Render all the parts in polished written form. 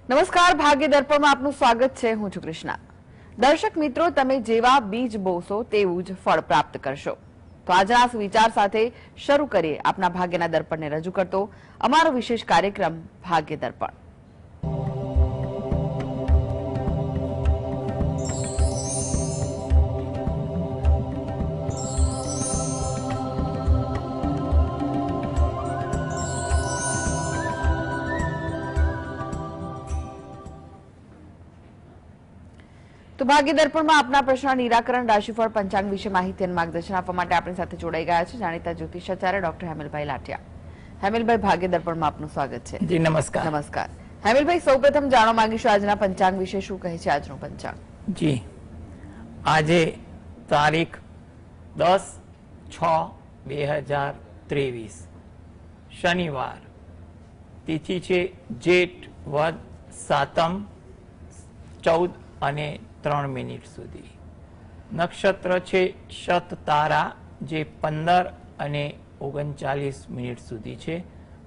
નમસ્કાર, ભાગ્ય દર્પણમાં આપનું સ્વાગત છે. હું છું કૃષ્ણા. દર્શક મિત્રો, તમે જેવા બીજ બોશો તેવું જ ફળ પ્રાપ્ત કરશો. તો આજના વિચાર સાથે શરૂ કરીએ આપના ભાગ્યના દર્પણને રજૂ કરતો અમારો વિશેષ કાર્યક્રમ ભાગ્ય દર્પણ. તો ભાગ્ય દર્પણમાં આપના પ્રશ્ન નિરાકરણ, રાશિફળ, પંચાંગ વિશે માહિતી અને માર્ગદર્શન આપવા માટે આપણી સાથે જોડાઈ ગયા છે જાણીતા જ્યોતિષાચાર્ય ડોક્ટર હેમલભાઈ લાઠિયા. હેમલભાઈ, ભાગ્ય દર્પણમાં આપનું સ્વાગત છે. જી નમસ્કાર. નમસ્કાર હેમલભાઈ, સૌપ્રથમ જાણવા માંગીશું આજના પંચાંગ વિશે. શું કહે છે આજનું પંચાંગ? જી, આજે તારીખ 10/6/2023 શનિવાર, તિથિ છે જેઠ વદ સાતમ 14 અને 3 મિનિટ સુધી. નક્ષત્ર છે શત તારા, જે 15 અને 39 મિનિટ સુધી છે.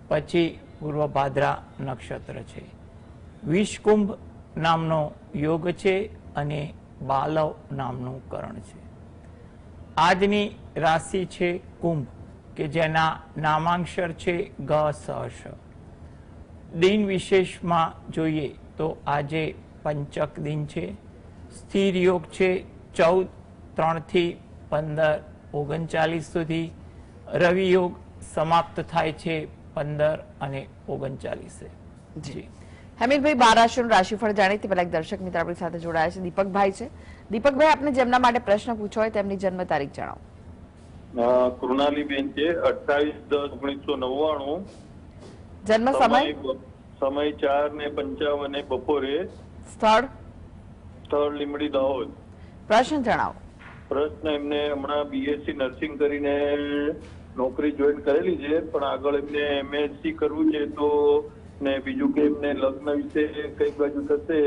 પછી પૂર્વ ભાદ્રા નક્ષત્ર છે. વિષકુંભ નામનો યોગ છે અને બાલવ નામનું કરણ છે. આજની રાશિ છે કુંભ, કે જેના નામાંક્ષર છે ગ સ શ. દિન વિશેષમાં જોઈએ તો આજે પંચક દિન છે. સ્થિર યોગ છે 14 3 થી 15 39 સુધી. રવિ યોગ સમાપ્ત થાય છે 15 અને 39. જી હેમલભાઈ, 12 રાશિનું રાશિફળ જાણીએ તે પહેલા એક દર્શક મિત્ર આપણી સાથે જોડાયા છે. દીપકભાઈ છે. દીપકભાઈ, આપને જેમના માટે પ્રશ્ન પૂછો હોય તેમની જન્મ તારીખ જણાવો. કૃણાલીબેન છે, 28/10/1999. જન્મ સમય? સમય 4:55 બપોરે. સ્થળ? સ્થળ લીંબડી, દાહોદ. પ્રશ્ન જણાવો. પ્રશ્ન, એમને હમણાં બીએસસી નર્સિંગ કરીને નોકરી જોઈન કરેલી છે, પણ આગળ એમને એમએસસી કરવું છે, તો ને બીજું કે એમને લગ્ન વિશે કઈ બાજુ થશે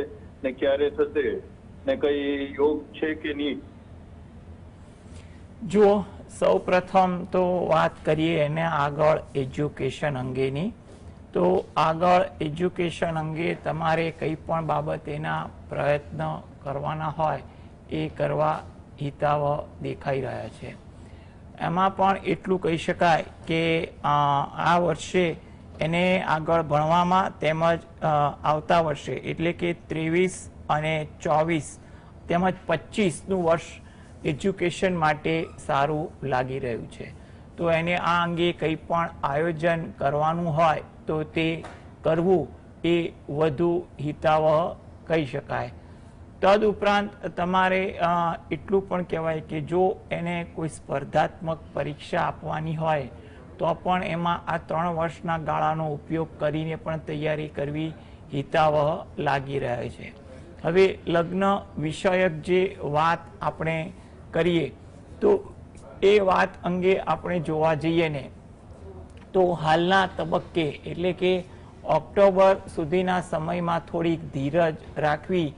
ને ક્યારે થશે ને કઈ યોગ છે કે નહીં? જો સૌ પ્રથમ તો વાત કરીએ એને આગળ એજ્યુકેશન અંગેની, તો આગળ એજ્યુકેશન અંગે તમારે કંઈ પણ બાબતેના પ્રયત્ન કરવાના હોય એ કરવા હિતાવહ દેખાઈ રહ્યા છે. એમાં પણ એટલું કહી શકાય કે આ વર્ષે એને આગળ ભણવામાં તેમજ આવતા વર્ષે એટલે કે 23 અને 24 તેમજ 25નું વર્ષ એજ્યુકેશન માટે સારું લાગી રહ્યું છે. તો એને આ અંગે કંઈ પણ આયોજન કરવાનું હોય તો તે કરવું એ વધુ હિતાવહ કહી શકાય. તદ ઉપરાંત તમારે એટલું પણ કહેવાય કે જો એને કોઈ સ્પર્ધાત્મક પરીક્ષા આપવાની હોય તો પણ એમાં આ 3 વર્ષના ગાળાનો ઉપયોગ કરીને પણ તૈયારી કરવી હિતાવહ લાગી રહે છે. હવે લગ્ન વિષયક જે વાત આપણે કરીએ તો એ વાત અંગે આપણે જોવા જઈએ ને તો હાલના તબક્કે એટલે કે ઓક્ટોબર સુધીના સમયમાં થોડીક ધીરજ રાખવી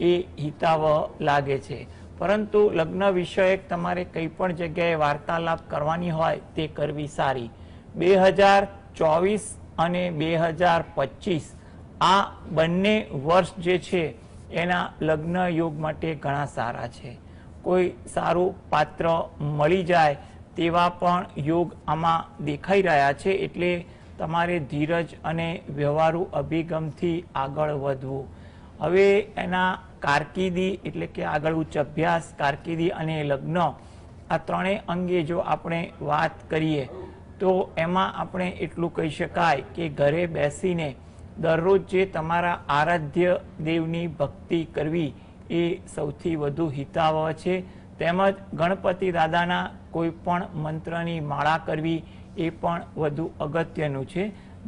એ હિતાવહ લાગે છે. પરંતુ લગ્ન વિષયક તમારે કંઈ પણ જગ્યાએ વાર્તાલાપ કરવાની હોય તે કરવી સારી. 2024 અને 2025 આ બંને વર્ષ જે છે એના લગ્ન યોગ માટે ઘણા સારા છે. કોઈ સારું પાત્ર મળી જાય તેવા પણ યોગ આમાં દેખાઈ રહ્યા છે. એટલે તમારે ધીરજ અને વ્યવહારુ અભિગમથી આગળ વધવું. હવે એના કારકિર્દી એટલે કે આગળ ઉચ્ચ અભ્યાસ, કારકિર્દી અને લગ્ન આ ત્રણેય અંગે જો આપણે વાત કરીએ તો એમાં આપણે એટલું કહી શકાય કે ઘરે બેસીને દરરોજ જે તમારા આરાધ્ય દેવની ભક્તિ કરવી એ સૌથી વધુ હિતાવહ છે. તેમજ ગણપતિ દાદાના કોઈ પણ મંત્રની માળા કરવી એ પણ વધુ અગત્યનું છે,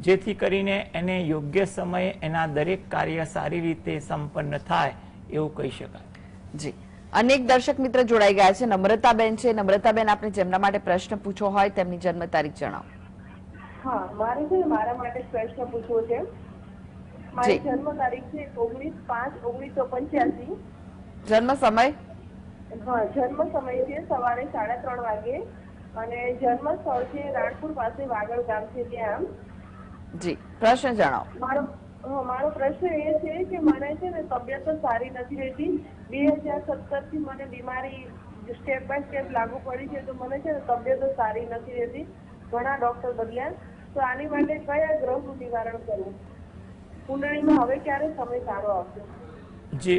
જેથી કરીને એને યોગ્ય સમયે એના દરેક કાર્ય સારી રીતે સંપન્ન થાય એવું કહી શકાય. જી, અનેક દર્શક મિત્ર જોડાઈ ગયા છે. નમ્રતાબેન છે. નમ્રતાબેન, આપણે જેમના માટે પ્રશ્ન પૂછવો હોય તેમની જન્મ તારીખ જણાવો. હા, મારે છે મારા માટે પ્રશ્ન પૂછવો છે. મારી જન્મ તારીખ છે 19/5/1985. જન્મ સમય? હા, જન્મ સમય છે સવારે 3:30 વાગે અને જન્મ સ્થળ છે રાણપુર પાસે વાગડ ગામ છે ત્યાં. જી, પ્રશ્ન જણાવો. મારો પ્રશ્ન એ છે કે મને છે ને તબિયત તો સારી નથી રહેતી. 2017 થી મને બીમારી સ્ટેપ બાય સ્ટેપ લાગુ પડી છે, તો મને છે ને તબિયત સારી નથી રહેતી. ઘણા ડોક્ટર બદલ્યા, તો આની માટે કયા ગ્રહનું નિવારણ કરવું? કુંડળીમાં હવે ક્યારે સમય સારો આવશે? જે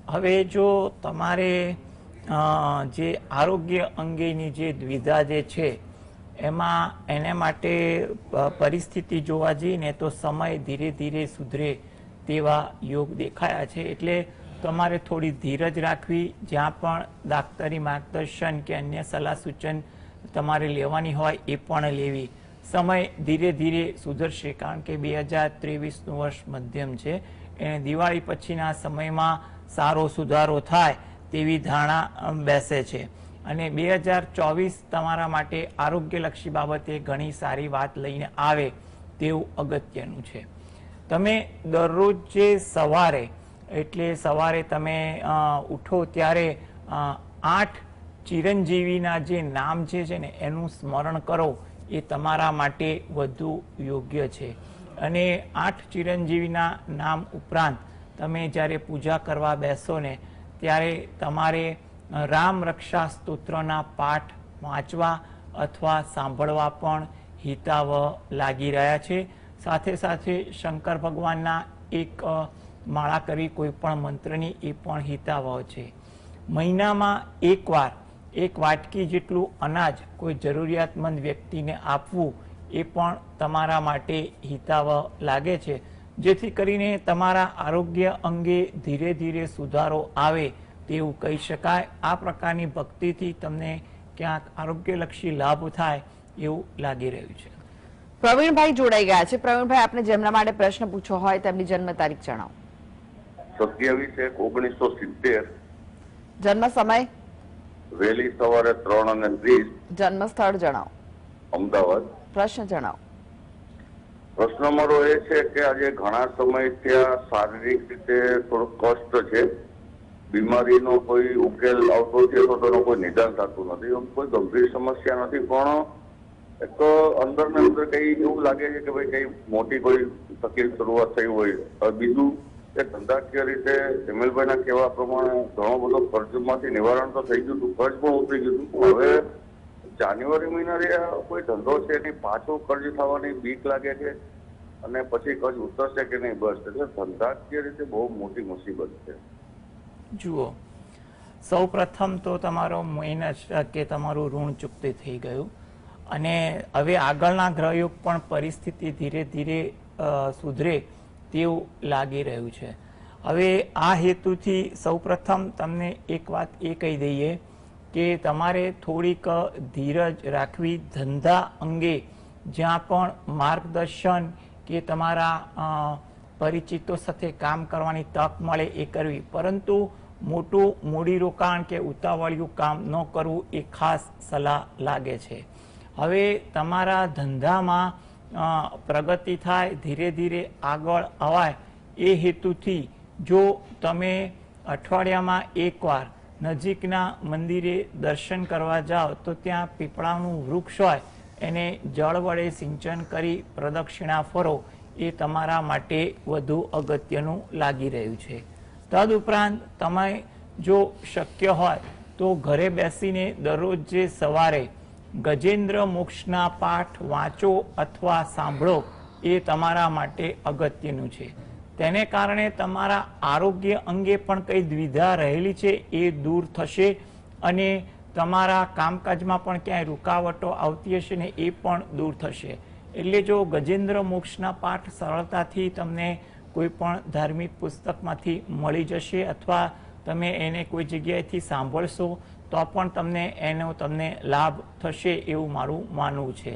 હવે જો તમારે જે આરોગ્ય અંગેની જે દ્વિધા જે છે એમાં એને માટે પરિસ્થિતિ જોવા જઈએ ને તો સમય ધીરે ધીરે સુધરે તેવા યોગ દેખાયા છે. એટલે તમારે થોડી ધીરજ રાખવી. જ્યાં પણ ડાક્ટરી માર્ગદર્શન કે અન્ય સલાહ સૂચન તમારે લેવાની હોય એ પણ લેવી. સમય ધીરે ધીરે સુધરશે, કારણ કે 2023નું વર્ષ મધ્યમ છે. એને દિવાળી પછીના સમયમાં સારો સુધારો થાય તેવી ધારણા બેસે છે. અને 2024 તમારા માટે આરોગ્યલક્ષી બાબતે ઘણી સારી વાત લઈને આવે તેવું અગત્યનું છે. તમે દરરોજ જે સવારે એટલે સવારે તમે ઉઠો ત્યારે 8 ચિરંજીવીના જે નામ છે ને એનું સ્મરણ કરો, એ તમારા માટે વધુ યોગ્ય છે. અને 8 ચિરંજીવીના નામ ઉપરાંત તમે જ્યારે પૂજા કરવા બેસો ને ત્યારે તમારે રામ રક્ષા સ્તોત્રના પાઠ વાંચવા અથવા સાંભળવા પણ હિતાવહ લાગી રહ્યા છે. સાથે સાથે શંકર ભગવાનના એક માળા કરવી કોઈ પણ મંત્રની, એ પણ હિતાવહ છે. મહિનામાં એકવાર 1 વાટકી જેટલું અનાજ કોઈ જરૂરિયાતમંદ વ્યક્તિને આપવું એ પણ તમારા માટે હિતાવહ લાગે છે, જેથી કરીને તમારા આરોગ્ય અંગે ધીરે ધીરે સુધારો આવે તેવું કહી શકાય. આ પ્રકારની ભક્તિથી તમને ક્યાંક આરોગ્યલક્ષી લાભ થાય એવું લાગી રહ્યું છે. પ્રવીણભાઈ જોડાઈ ગયા છે. પ્રવીણભાઈ, આપને જેમના માટે પ્રશ્ન પૂછવો હોય તેમની જન્મ તારીખ જણાવો. 27/1/1970. જન્મ સમય? વહેલી સવારે 3:30. જન્મ સ્થળ જણાવો. અમદાવાદ. પ્રશ્ન જણાવો. પ્રશ્ન મારો એ છે કે આજે ઘણા સમયથી આ શારીરિક રીતે થોડું કષ્ટ છે. બીમારીનો કોઈ ઉકેલ આવતો છે તો તેનો કોઈ નિદાન થતું નથી. કોઈ ગંભીર સમસ્યા નથી, પણ એક અંદર ને અંદર કઈ એવું લાગે છે કે ભાઈ કઈ મોટી કોઈ તકલીફ શરૂઆત થઈ હોય. બીજું કે ધંધાકીય રીતે જમીલભાઈના કહેવા પ્રમાણે ઘણો બધો કર્જમાંથી નિવારણ તો થઈ ગયું હતું, કર્જ પણ ઉતરી ગયું હતું. હવે જાન્યુઆરી મહિના કોઈ ધંધો છે એની પાછું કર્જ થવાની બીક લાગે છે, અને પછી કર્જ ઉતરશે કે નહીં, બસ. એટલે ધંધાકીય રીતે બહુ મોટી મુસીબત છે. જુઓ, સૌ પ્રથમ તો તમારો માઇનસ કે તમારું ઋણ ચૂકતે થઈ ગયું, અને હવે આગળના ગ્રહયોગ પણ પરિસ્થિતિ ધીરે ધીરે સુધરે તેવું લાગી રહ્યું છે. હવે આ હેતુથી સૌ પ્રથમ તમને એક વાત એ કહી દઈએ કે તમારે થોડીક ધીરજ રાખવી. ધંધા અંગે જ્યાં પણ માર્ગદર્શન કે તમારા પરિચિતો સાથે કામ કરવાની તક મળે એ કરવી, પરંતુ મોટું મૂડીરોકાણ કે ઉતાવળિયું કામ ન કરવું એ ખાસ સલાહ લાગે છે. હવે તમારા ધંધામાં પ્રગતિ થાય, ધીરે ધીરે આગળ અવાય એ હેતુથી જો તમે અઠવાડિયામાં એકવાર નજીકના મંદિરે દર્શન કરવા જાઓ તો ત્યાં પીપળાનું વૃક્ષ હોય એને જળ વડે સિંચન કરી પ્રદક્ષિણા ફરો, એ તમારા માટે વધુ અગત્યનું લાગી રહ્યું છે. તદુપરાંત તમે જો શક્ય હોય તો ઘરે બેસીને દરરોજ જે સવારે ગજેન્દ્ર મોક્ષના પાઠ વાંચો અથવા સાંભળો, એ તમારા માટે અગત્યનું છે. તેને કારણે તમારા આરોગ્ય અંગે પણ કઈ દ્વિધા રહેલી છે એ દૂર થશે, અને તમારા કામકાજમાં પણ ક્યાંય રૂકાવટો આવતી હશે ને એ પણ દૂર થશે. એટલે જો ગજેન્દ્ર મોક્ષના પાઠ સરળતાથી તમને કોઈ પણ ધાર્મિક પુસ્તકમાંથી મળી જશે, અથવા તમે એને કોઈ જગ્યાએથી સાંભળશો તો પણ તમને લાભ થશે એવું મારું માનવું છે.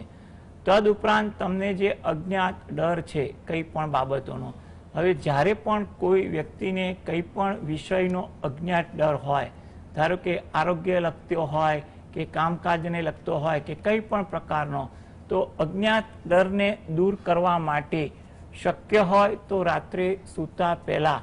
તદુપરાંત તમને જે અજ્ઞાત ડર છે કંઈ પણ બાબતોનો, હવે જ્યારે પણ કોઈ વ્યક્તિને કંઈ પણ વિષયનો અજ્ઞાત ડર હોય, ધારો કે આરોગ્ય લગતો હોય કે કામકાજને લગતો હોય કે કંઈ પણ પ્રકારનો, તો અજ્ઞાત ડરને દૂર કરવા માટે શક્ય હોય તો રાત્રે સૂતા પહેલા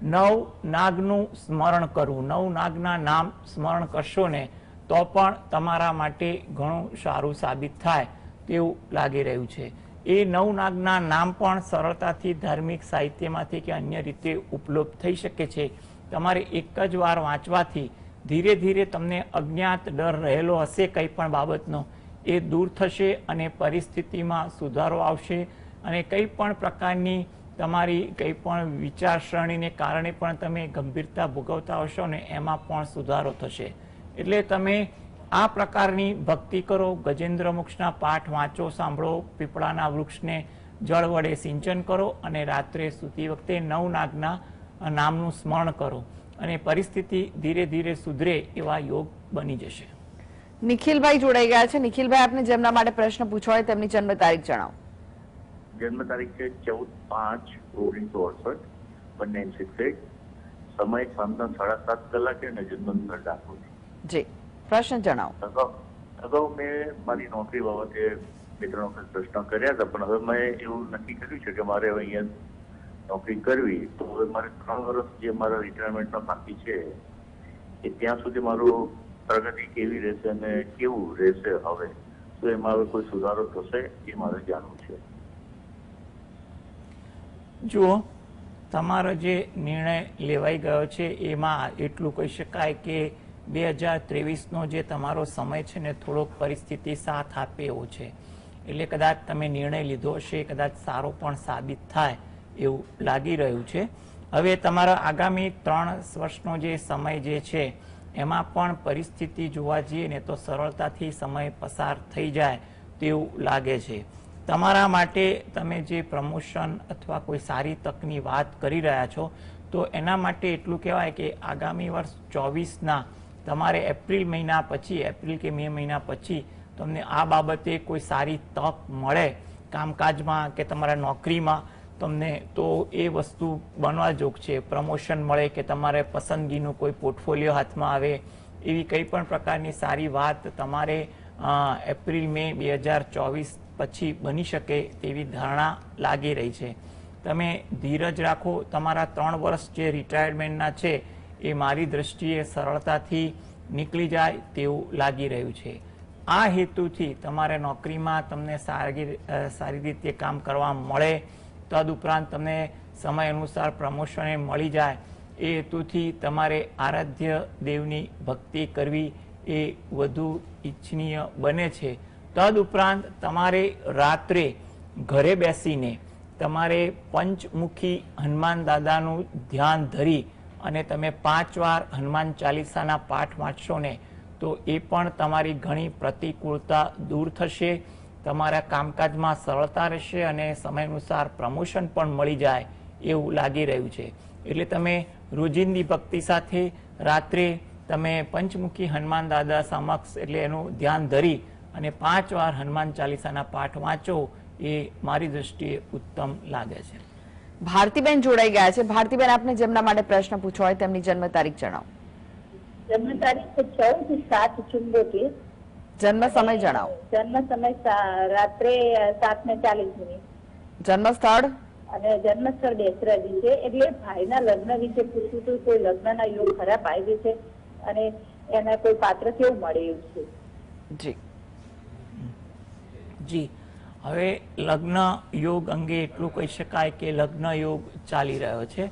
9 નાગનું સ્મરણ કરવું. 9 નાગના નામ સ્મરણ કરશો ને તો પણ તમારા માટે ઘણું સારું સાબિત થાય તેવું લાગી રહ્યું છે. એ નવનાગના નામ પણ સરળતાથી ધાર્મિક સાહિત્યમાંથી કે અન્ય રીતે ઉપલબ્ધ થઈ શકે છે. તમારે એક જ વાર વાંચવાથી ધીરે ધીરે તમને અજ્ઞાત ડર રહેલો હશે કંઈ પણ બાબતનો એ દૂર થશે અને પરિસ્થિતિમાં સુધારો આવશે અને કંઈ પણ પ્રકારની તમારી કંઈ પણ વિચારસરણીને કારણે પણ તમે ગંભીરતા ભોગવતા હશો ને એમાં પણ સુધારો થશે. એટલે તમે આ પ્રકારની ભક્તિ કરો, ગજેન્દ્ર મોક્ષના પાઠ વાંચો, સાંભળો, પીપળાના વૃક્ષને જળ વડે સિંચન કરો અને રાત્રે સૂતી વખતે નવનાગના નામનું સ્મરણ કરો અને પરિસ્થિતિ ધીરે ધીરે સુધરે એવા યોગ બની જશે. નિખિલભાઈ જોડાઈ ગયા છે. નિખિલભાઈ, આપને જેમના માટે પ્રશ્ન પૂછવો હોય તેમની જન્મ તારીખ જણાવો. જન્મ તારીખ છે 14/5/1968, બંને શિક્ષક, સમય સાંજના 7:30 કલાકે અને જન્મ દાખલ. જી, પ્રશ્ન જણાવો. અગાઉ મેં મારી નોકરી બાબતે 2-3 વખત પ્રશ્ન કર્યા હતા, પણ હવે મેં એવું નક્કી કર્યું છે કે મારે હવે અહીંયા નોકરી કરવી, તો હવે મારે 3 વર્ષ જે મારા રિટાયરમેન્ટના બાકી છે એ ત્યાં સુધી મારું પ્રગતિ કેવી રહેશે અને કેવું રહેશે હવે, તો એમાં હવે કોઈ સુધારો થશે એ મારે જાણવું છે. જુઓ, તમારો જે નિર્ણય લેવાઈ ગયો છે એમાં એટલું કહી શકાય કે 2023નો જે તમારો સમય છે ને થોડોક પરિસ્થિતિ સાથ આપે એવો છે. એટલે કદાચ તમે નિર્ણય લીધો હશે, કદાચ સારો પણ સાબિત થાય એવું લાગી રહ્યું છે. હવે તમારા આગામી 3 વર્ષનો જે સમય જે છે એમાં પણ પરિસ્થિતિ જોવા જઈએ ને તો સરળતાથી સમય પસાર થઈ જાય તેવું લાગે છે. તમારા માટે તમે જે પ્રમોશન અથવા કોઈ સારી તકની વાત કરી રહ્યા છો તો એના માટે એટલું કહેવાય કે આગામી વર્ષ 24ના તમારે એપ્રિલ મહિના પછી, એપ્રિલ કે મે મહિના પછી તમને આ બાબતે કોઈ સારી તક મળે કામકાજમાં કે તમારા નોકરીમાં તમને, તો એ વસ્તુ બનવા જોગ છે. પ્રમોશન મળે કે તમારે પસંદગીનું કોઈ પોર્ટફોલિયો હાથમાં આવે, એવી કંઈ પણ પ્રકારની સારી વાત તમારે એપ્રિલ મે 2024 પછી બની શકે તેવી ધારણા લાગી રહી છે. તમે ધીરજ રાખો. તમારા 3 વર્ષ જે રિટાયરમેન્ટના છે એ મારી દ્રષ્ટિએ સરળતાથી નીકળી જાય તેવું લાગી રહ્યું છે. આ હેતુથી તમારે નોકરીમાં તમને સારી રીતે કામ કરવા મળે, તદુપરાંત તમને સમય અનુસાર પ્રમોશન મળી જાય, એ હેતુથી તમારે આરાધ્ય દેવની ભક્તિ કરવી એ વધુ ઈચ્છનીય બને છે. તદુપરાંત તમારે રાત્રે ઘરે બેસીને તમારે પંચમુખી હનુમાન દાદાનું ધ્યાન ધરી અને તમે 5 વાર હનુમાન ચાલીસાના પાઠ વાંચશો ને તો એ પણ તમારી ઘણી પ્રતિકૂળતા દૂર થશે, તમારા કામકાજમાં સરળતા રહેશે અને સમય અનુસાર પ્રમોશન પણ મળી જાય એવું લાગી રહ્યું છે. એટલે તમે રોજિંદી ભક્તિ સાથે રાત્રે તમે પંચમુખી હનુમાન દાદા સમક્ષ એટલે એનું ધ્યાન ધરી અને 5 વાર હનુમાન ચાલીસાના પાઠ વાંચો એ મારી દ્રષ્ટિએ ઉત્તમ લાગે છે. ભારતીબેન જોડાઈ ગયા છે. ભારતીબેન, આપને જેમના માટે પ્રશ્ન પૂછવો હોય તેમની જન્મ તારીખ જણાવો. જન્મ તારીખ 14/7/74. જન્મ સમય જણાવો. જન્મ સમય રાત્રે 7:40. જન્મ સ્થળ અને જન્મ સ્થળ બેસરાજી છે. એટલે ભાઈના લગ્ન વિશે પૂછવું હતું. કોઈ લગ્નના યોગ ખરાબ આવી છે અને એના કોઈ પાત્ર કેવું મળે એવું છે. જી જી, હવે લગ્ન યોગ અંગે એટલું કહી શકાય કે લગ્ન યોગ ચાલી રહ્યો છે.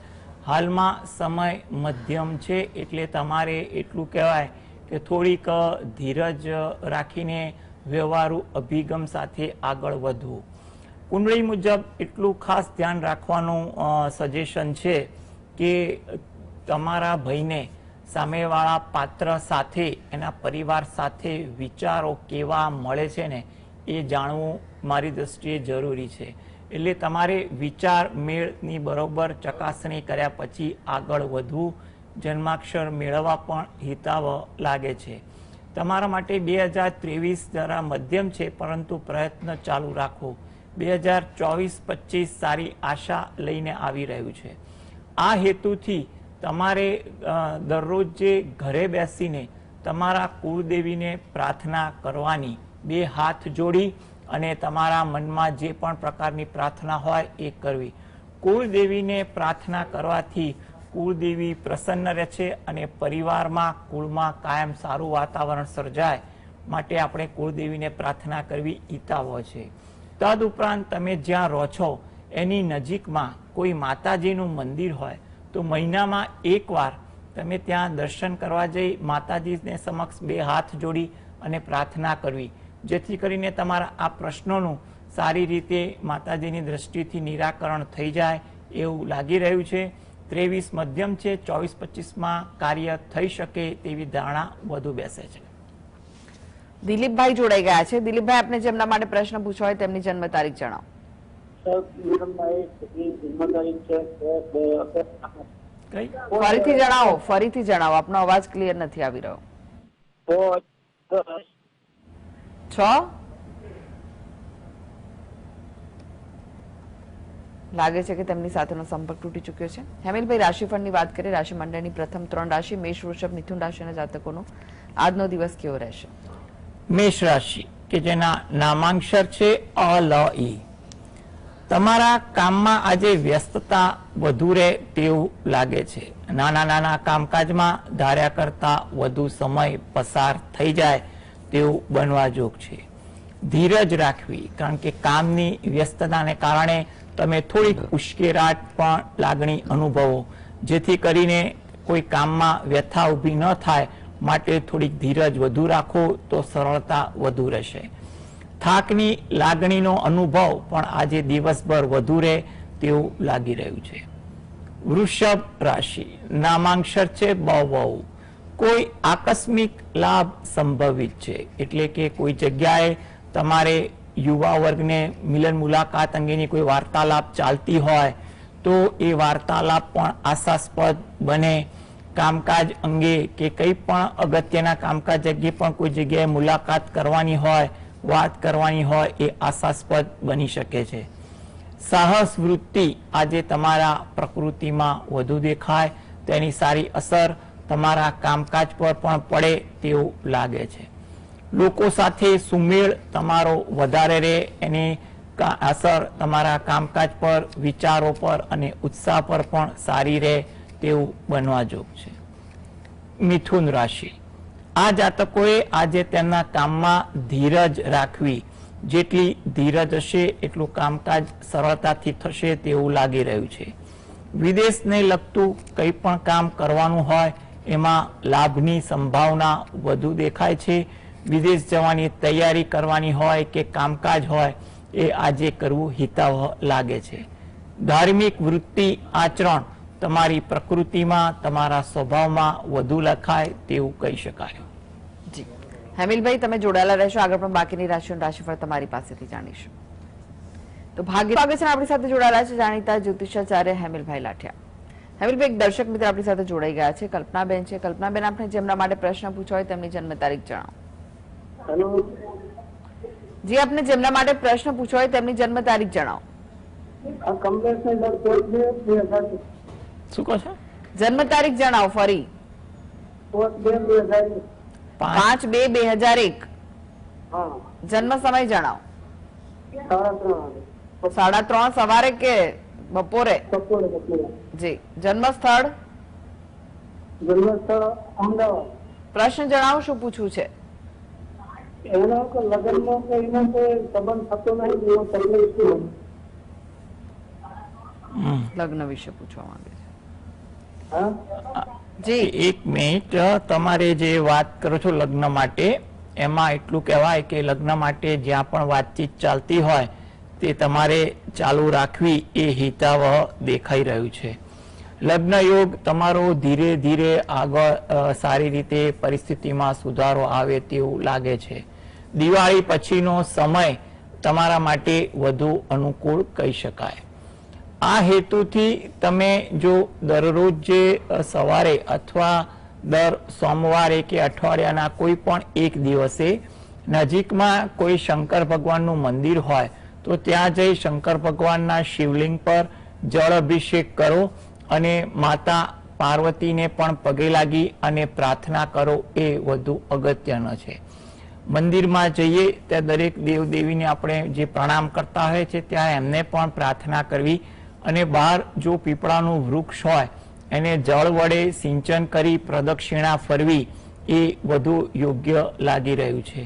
હાલમાં સમય મધ્યમ છે, એટલે તમારે એટલું કહેવાય કે થોડીક ધીરજ રાખીને વ્યવહારુ અભિગમ સાથે આગળ વધવું. કુંડળી મુજબ એટલું ખાસ ધ્યાન રાખવાનું સજેશન છે કે તમારા ભાઈને સામેવાળા પાત્ર સાથે, એના પરિવાર સાથે વિચારો કેવા મળે છે ને એ જાણવું મારી દ્રષ્ટિએ જરૂરી છે. એટલે તમારે વિચાર મેળની બરોબર ચકાસણી કર્યા પછી આગળ વધવું, જન્માક્ષર મેળવવા પણ હિતાવહ લાગે છે. તમારા માટે 2023 જરા મધ્યમ છે, પરંતુ પ્રયત્ન ચાલુ રાખો. 2024-25 સારી આશા લઈને આવી રહ્યું છે. આ હેતુથી તમારે દરરોજ જે ઘરે બેસીને તમારા કુળદેવીને પ્રાર્થના કરવાની, 2 હાથ જોડી અને તમારા મનમાં જે પણ પ્રકારની પ્રાર્થના હોય એ કરવી. કુળદેવીને પ્રાર્થના કરવાથી કુળદેવી પ્રસન્ન રહે છે અને પરિવારમાં, કુળમાં કાયમ સારું વાતાવરણ સર્જાય માટે આપણે કુળદેવીને પ્રાર્થના કરવી હિતાવહ છે. તદ ઉપરાંત તમે જ્યાં રહો છો એની નજીકમાં કોઈ માતાજીનું મંદિર હોય તો મહિનામાં એકવાર તમે ત્યાં દર્શન કરવા જઈ માતાજીને સમક્ષ 2 હાથ જોડી અને પ્રાર્થના કરવી, જેથી કરીને તમારા આ પ્રશ્નોનું સારી રીતે માતાજીની દ્રષ્ટિથી નિરાકરણ થઈ જાય એવું લાગી રહ્યું છે. 23 મધ્યમ છે, 24-25માં કાર્ય થઈ શકે તેવી ધારણા વધુ બેસે છે. દિલીપભાઈ જોડાઈ ગયા છે. દિલીપભાઈ, આપને જેમના માટે પ્રશ્ન પૂછવા હોય તેમની જન્મ તારીખ જણાવો. ફરીથી જણાવો, આપનો અવાજ ક્લિયર નથી આવી રહ્યો. 6 લાગે છે કે તેમની સાથેનો સંપર્ક તૂટી ચુક્યો છે. હેમિલભાઈ, રાશિફળની વાત કરીએ. રાશિ મંડળની પ્રથમ 3 રાશિ મેષ, વૃષભ, મિથુન રાશિના જાતકોનો આજનો દિવસ કેવો રહેશે? મેષ રાશિ કે જેના નામાંક્ષર છે અ લ ઈ. તમારા કામમાં આજે વ્યસ્તતા વધુ રહે તેવું લાગે છે. નાના નાના કામકાજમાં ધાર્યા કરતા વધુ સમય પસાર થઈ જાય તેવું બનવા જોગ છે. ધીરજ રાખવી, કારણ કે કામની વ્યસ્તતાને કારણે તમે થોડીક ઉશ્કેરાટ પણ લાગણી અનુભવો, જેથી કરીને કોઈ કામમાં વ્યથા ઊભી ન થાય માટે થોડીક ધીરજ વધુ રાખો તો સરળતા વધુ રહેશે. થાકની લાગણીનો અનુભવ પણ આજે દિવસભર વધુ રહે તેવું લાગી રહ્યું છે. વૃષભ રાશિ નામાંક્ષર છે બ વહુ. કોઈ આકસ્મિક લાભ સંભવિત છે, એટલે કે કોઈ જગ્યાએ તમારે યુવા વર્ગને મિલન મુલાકાત અંગેની કોઈ વાર્તાલાપ ચાલતી હોય તો એ વાર્તાલાપ પણ આશાસ્પદ બને. કામકાજ અંગે કે કંઈ પણ અગત્યના કામકાજ અંગે પણ કોઈ જગ્યાએ મુલાકાત કરવાની હોય, વાત કરવાની હોય એ આશાસ્પદ બની શકે છે. સાહસ વૃત્તિ આજે તમારા પ્રકૃતિમાં વધુ દેખાય, તેની સારી અસર તમારા કામકાજ પર પણ પડે તેવું લાગે છે. લોકો સાથે સુમેળ તમારો વધારે રહે, એની અસર તમારા કામકાજ પર, વિચારો પર અને ઉત્સાહ પર પણ સારી રહે તેવું બનવા જોગ છે. મિથુન રાશિ, આ જાતકોએ આજે તેમના કામમાં ધીરજ રાખવી. જેટલી ધીરજ હશે એટલું કામકાજ સરળતાથી થશે તેવું લાગી રહ્યું છે. વિદેશને લગતું કંઈ પણ કામ કરવાનું હોય એમાં લાભની સંભાવના વધુ દેખાય છે. વિદેશ જવાની તૈયારી કરવાની હોય કે કામકાજ હોય એ આજે કરવું હિતાવહ લાગે છે. ધાર્મિક વૃત્તિ આચરણ તમારી પ્રકૃતિમાં, તમારા સ્વભાવમાં વધુ લખાય તેવું કહી શકાય. જી હેમિલભાઈ, તમે જોડાયેલા રહેશો. આગળ પણ બાકીની રાશિઓનું રાશિફળ તમારી પાસેથી જાણીશું. તો ભાગ્ય સ્વાગત છે. આપણી સાથે જોડાયેલા છે જાણીતા જ્યોતિષાચાર્ય હેમિલભાઈ લાઠિયા. હેમિલભાઈ, એક દર્શક મિત્ર આપણી સાથે જોડાઈ ગયા છે, કલ્પનાબેન છે. કલ્પનાબેન, આપણે જેમના માટે પ્રશ્ન પૂછ્યો હોય તેમની જન્મ તારીખ જણાવો. જી, આપને જેમના માટે પ્રશ્ન પૂછ્યો હોય તેમની જન્મ તારીખ જણાવો. શું કહો છો? જન્મ તારીખ જણાવો ફરી. 5/2/2001. જન્મ સમય જણાવો. 3:30 સવારે કે બપોરે? જી. જન્મ સ્થળ? અમદાવાદ. પ્રશ્ન જણાવો, શું પૂછવું છે? લગ્નમાં કોઈ સંબંધ થતો નહીં, એવો તકલીફ શું? લગ્ન વિશે પૂછવા માંગે છે. હા જી, એક મિનિટ. તમારે જે વાત કરો છો લગ્ન માટે, એમાં એટલું કહેવાય કે લગ્ન માટે જ્યાં પણ વાતચીત ચાલતી હોય તે તમારે ચાલુ રાખવી એ હિતાવહ દેખાઈ રહ્યું છે. લગ્ન યોગ તમારો ધીરે ધીરે આગળ સારી રીતે પરિસ્થિતિમાં સુધારો આવે તેવું લાગે છે. દિવાળી પછીનો સમય તમારા માટે વધુ અનુકૂળ કહી શકાય. આ હેતુથી તમે જો દરરોજ જે સવારે અથવા દર સોમવારે કે અઠવાડિયાના કોઈ પણ એક દિવસે નજીકમાં કોઈ શંકર ભગવાનનું મંદિર હોય તો ત્યાં જઈ શંકર ભગવાનના શિવલિંગ પર જળ અભિષેક કરો અને માતા પાર્વતીને પણ પગે લાગી અને પ્રાર્થના કરો એ વધુ અગત્યનો છે. મંદિરમાં જઈએ ત્યાં દરેક દેવદેવીને આપણે જે પ્રણામ કરતા હોય છે ત્યાં એમને પણ પ્રાર્થના કરવી અને બહાર જો પીપળાનું વૃક્ષ હોય એને જળ વડે સિંચન કરી પ્રદક્ષિણા ફરવી એ વધુ યોગ્ય લાગી રહ્યું છે.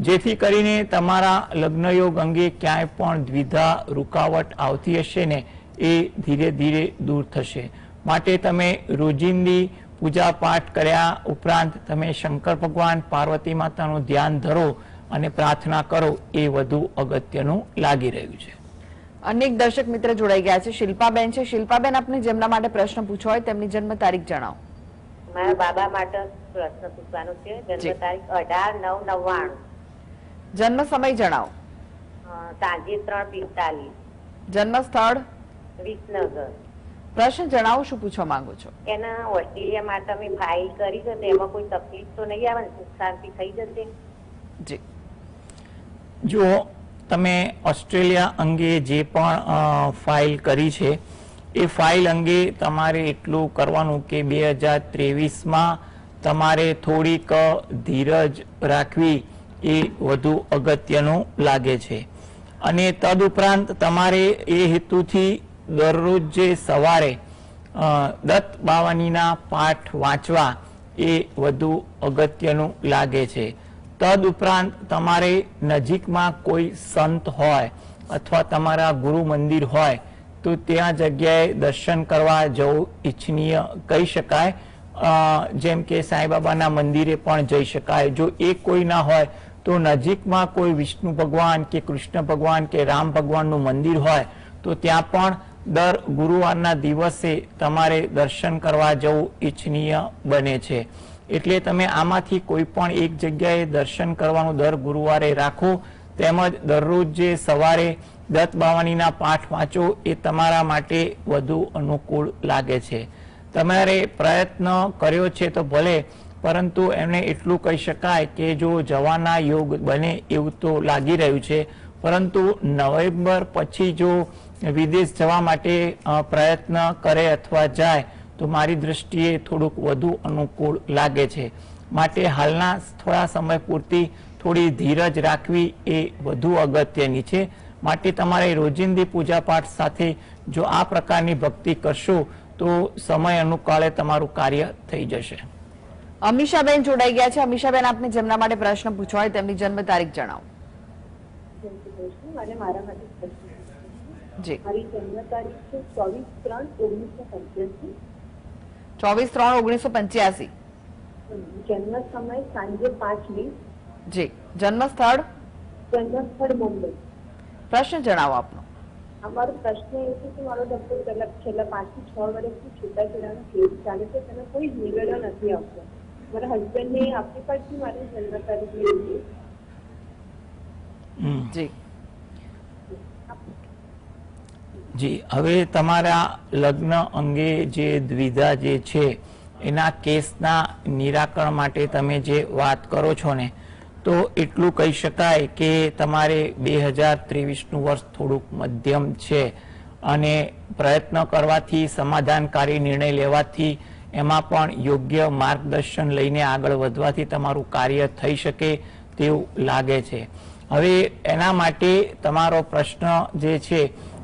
જેથી કરીને તમારા લગ્નયોગ અંગે ક્યાંય પણ દ્વિધા રૂકાવટ આવતી હશે ને એ ધીરે ધીરે દૂર થશે. માટે તમે રોજિંદી પૂજા પાઠ કર્યા ઉપરાંત તમે શંકર ભગવાન પાર્વતી માતાનું ધ્યાન ધરો અને પ્રાર્થના કરો એ વધુ અગત્યનું લાગી રહ્યું છે. અનેક દર્શક મિત્ર જોડાઈ ગયા છે. શિલ્પાબેન છે. શિલ્પાબેન, આપને જેમના માટે પ્રશ્ન પૂછવો હોય તેમની જન્મ તારીખ જણાવો. મારા બાબા માટે પ્રશ્ન પૂછવાનો છે. જન્મ તારીખ 18/9/99. જન્મ સમય જણાવો. સાંજે 3:45. જન્મ સ્થળ વિસનગર. પ્રશ્ન જણાવો, શું પૂછવા માંગો છો? એના ઓસ્ટ્રેલિયા માટે અમે ફાઇલ કરી છે, એમાં કોઈ તકલીફ તો નહીં આવે ને? સુખ શાંતિ થઈ જશે? જી, જો તમે ઓસ્ટ્રેલિયા અંગે જે પણ ફાઇલ કરી છે એ ફાઇલ અંગે તમારે એટલું કરવાનું કે 2023માં તમારે થોડીક ધીરજ રાખવી એ વધુ અગત્યનું લાગે છે. અને તદુપરાંત તમારે એ હેતુથી દરરોજ જે સવારે દત્ત બાવાનીના પાઠ વાંચવા એ વધુ અગત્યનું લાગે છે. તદુપરાંત તમારે નજીકમાં કોઈ સંત હોય અથવા તમારા ગુરુ મંદિર હોય તો ત્યાં જગ્યાએ દર્શન કરવા જવું ઈચ્છનીય કહી શકાય. જેમ કે સાંઈબાબાના મંદિરે પણ જઈ શકાય. જો એ કોઈ ના હોય તો નજીકમાં કોઈ વિષ્ણુ ભગવાન કે કૃષ્ણ ભગવાન કે રામ ભગવાનનું મંદિર હોય તો ત્યાં પણ દર ગુરુવારના દિવસે તમારે દર્શન કરવા જવું ઈચ્છનીય બને છે. એટલે તમે આમાંથી કોઈ પણ એક જગ્યાએ દર્શન કરવાનું દર ગુરુવારે રાખો. તેમજ દરરોજ જે સવારે દત્ત બાવાનીના પાઠ વાંચો એ તમારા માટે વધુ અનુકૂળ લાગે છે. તમારે પ્રયત્ન કર્યો છે તો ભલે, પરંતુ એમને એટલું કહી શકાય કે જો જવાના યોગ બને એવું તો લાગી રહ્યું છે, પરંતુ નવેમ્બર પછી જો વિદેશ જવા માટે પ્રયત્ન કરે અથવા જાય તો મારી દ્રષ્ટિએ થોડુંક વધુ અનુકૂળ લાગે છે. માટે હાલના થોડા સમય પૂરતી થોડી ધીરજ રાખવી એ વધુ અગત્યની છે. માટે તમારે રોજિંદી પૂજાપાઠ સાથે જો આ પ્રકારની ભક્તિ કરશો તો સમય અનુકાળે તમારું કાર્ય થઈ જશે. અમીષાબેન જોડાઈ ગયા છે. અમીષાબેન, આપને જેમના માટે પ્રશ્ન પૂછવો હોય તેમની જન્મ તારીખ જણાવો. અને મારા માટે જી, મારી જન્મ તારીખ છે 24/3/1985. 24/3/1985. જન્મ સમય સાંજે 5:20. જી, જન્મ સ્થળ મુંબઈ. પ્રશ્ન જણાવો આપનો. અમારો પ્રશ્ન એ છે કે મારો ડોક્ટર છેલ્લા 5 થી 6 વર્ષથી છૂટાછેડાનો કેસ ચાલે છે, તેને કોઈ જ નિવેડો નથી આવતો. મારા હસબન્ડને આપણી પાસેથી મારી જન્મ તારીખ લીધી. જી જી, હવે તમારા લગ્ન અંગે જે દ્વિધા જે છે એના કેસના નિરાકરણ માટે તમે જે વાત કરો છો ને, તો એટલું કહી શકાય કે તમારે 2023નું વર્ષ થોડુંક મધ્યમ છે અને પ્રયત્ન કરવાથી, સમાધાનકારી નિર્ણય લેવાથી, એમાં પણ યોગ્ય માર્ગદર્શન લઈને આગળ વધવાથી તમારું કાર્ય થઈ શકે તેવું લાગે છે. હવે એના માટે તમારો પ્રશ્ન જે છે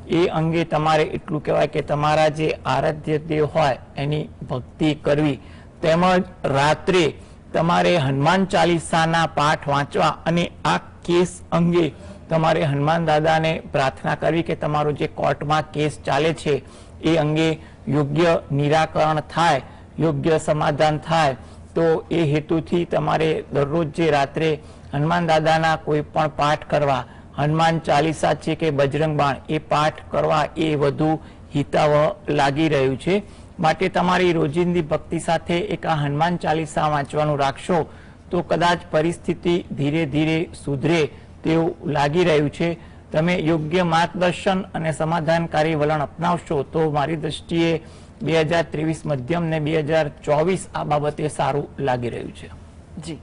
એ અંગે તમારે એટલું કહેવાય કે તમારા જે આરાધ્ય દેવ હોય એની ભક્તિ કરવી, તેમજ રાત્રે તમારે હનુમાન ચાલીસાના પાઠ વાંચવા અને આ કેસ અંગે તમારે હનુમાન દાદાને પ્રાર્થના કરવી કે તમારો જે કોર્ટમાં કેસ ચાલે છે એ અંગે યોગ્ય નિરાકરણ થાય, યોગ્ય સમાધાન થાય. તો એ હેતુથી તમારે દરરોજ જે રાત્રે હનુમાન દાદાના કોઈ પણ પાઠ કરવા, હનુમાન ચાલીસા છે કે બજરંગ બાણ, એ પાઠ કરવા એ વધુ હિતાવહ લાગી રહ્યું છે. માટે તમારી રોજિંદી ભક્તિ સાથે એક આ હનુમાન ચાલીસા વાંચવાનું રાખશો તો કદાચ પરિસ્થિતિ ધીરે ધીરે સુધરે તેવું લાગી રહ્યું છે. તમે યોગ્ય માર્ગદર્શન અને સમાધાનકારી વલણ અપનાવશો તો મારી દ્રષ્ટિએ 2023 મધ્યમ ને 2024 આ બાબતે સારું લાગી રહ્યું છે. જી,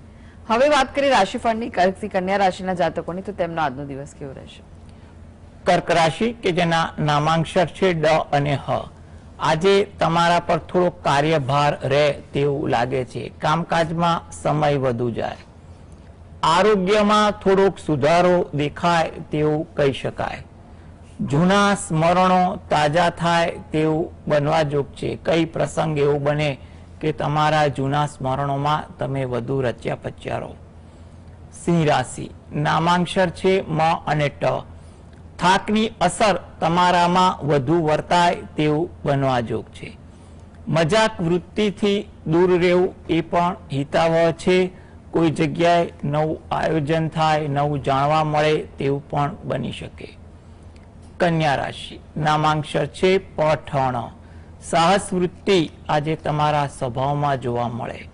હવે વાત કરીએ રાશિફળની. કર્કથી કન્યા રાશિના જાતકોની, તો તેમનો આજનો દિવસ કેવો રહેશે? કર્ક રાશિ કે જેના નામાંક્ષર છે ડ અને હ, આજે તમારા પર થોડો કાર્યભાર રહે તેવું લાગે છે. કામકાજમાં સમય વધુ જાય. આરોગ્યમાં થોડોક સુધારો દેખાય તેવું કહી શકાય. જૂના સ્મરણો તાજા થાય તેવું બનવા જોગ છે. કઈ પ્રસંગ એવું બને કે તમારા જૂના સ્મરણોમાં તમે વધુ રચ્યા પચ્યા રહો. સિંહ રાશિ, નામાંક્ષર છે મ અને ટ. થાકની અસર તમારામાં વધુ વર્તાય તેવું બનવા જોગ છે. મજાક વૃત્તિથી દૂર રહેવું એ પણ હિતાવહ છે. કોઈ જગ્યાએ નવું આયોજન થાય, નવું જાણવા મળે તેવું પણ બની શકે. કન્યા રાશિ, નામાંક્ષર છે પ ઠ ણ. સાહસ વૃત્તિ આજે તમારા સ્વભાવમાં જોવા મળે.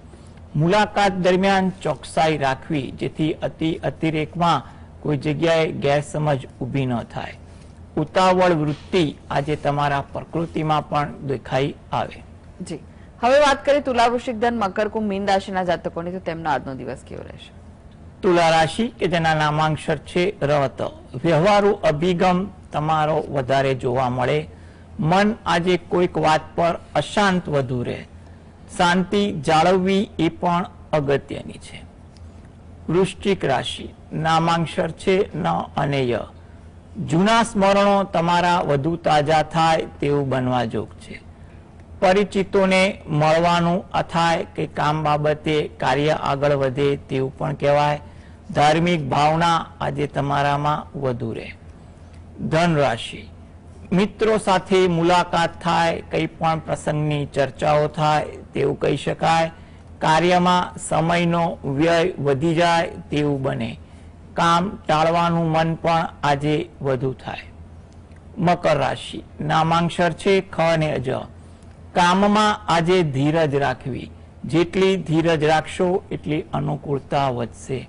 મુલાકાત દરમિયાન ચોકસાઈ રાખવી જેથી અતિરેકમાં કોઈ જગ્યાએ ગેરસમજ ઊભી ન થાય. ઉતાવળ વૃત્તિ આજે તમારા પ્રકૃતિમાં પણ દેખાઈ આવે. જી, હવે વાત કરીએ તુલા, વૃશ્ચિક, ધન, મકર, કુંભ, મીન રાશિના જાતકોની, તો તેમનો આજનો દિવસ કેવો રહેશે? તુલા રાશિ કે જેના નામાંક્ષર છે ર ત. વ્યવહારુ અભિગમ તમારો વધારે જોવા મળે. મન આજે કોઈક વાત પર અશાંત વધુ રહે. શાંતિ જાળવવી એ પણ અગત્યની છે. વૃશ્ચિક રાશિ, નામાંક્ષર છે ન અને ય. જૂના સ્મરણો તમારા વધુ તાજા થાય તેવું બનવા જોગ છે. પરિચિતોને મળવાનું થાય કે કામ બાબતે કાર્ય આગળ વધે તેવું પણ કહેવાય. ધાર્મિક ભાવના આજે તમારામાં વધુ રહે. ધન રાશિ, મિત્રો સાથે મુલાકાત થાય, કંઈ પણ પ્રસંગની ચર્ચાઓ થાય તેવું કહી શકાય. કાર્યમાં સમયનો વ્યય વધી જાય તેવું બને. કામ ટાળવાનું મન પણ આજે વધુ થાય. મકર રાશિ, નામાંક્ષર છે ખ અને અજ. કામમાં આજે ધીરજ રાખવી. જેટલી ધીરજ રાખશો એટલી અનુકૂળતા વધશે.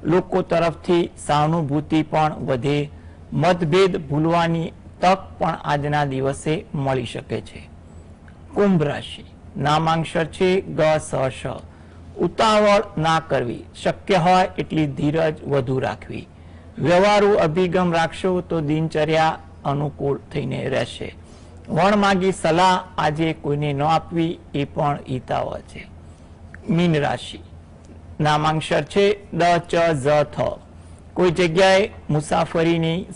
લોકો તરફથી સહાનુભૂતિ પણ વધે. મતભેદ ભૂલવાની તક પણ આજના દિવસે મળી શકે છે. કુંભ રાશિ, નામાંક્ષર છે ગ સ શ. ઉતાવળ ના કરવી. શક્ય હોય એટલી ધીરજ વધુ રાખવી. વ્યવહારુ અભિગમ રાખશો તો દિનચર્યા અનુકૂળ થઈને રહેશે. વણમાગી સલાહ આજે કોઈને ન આપવી એ પણ હિતાવહ છે. મીન રાશિ, નામાંક્ષર છે દ ચ ઝ થ. કોઈ જગ્યાએ મુસાફરીની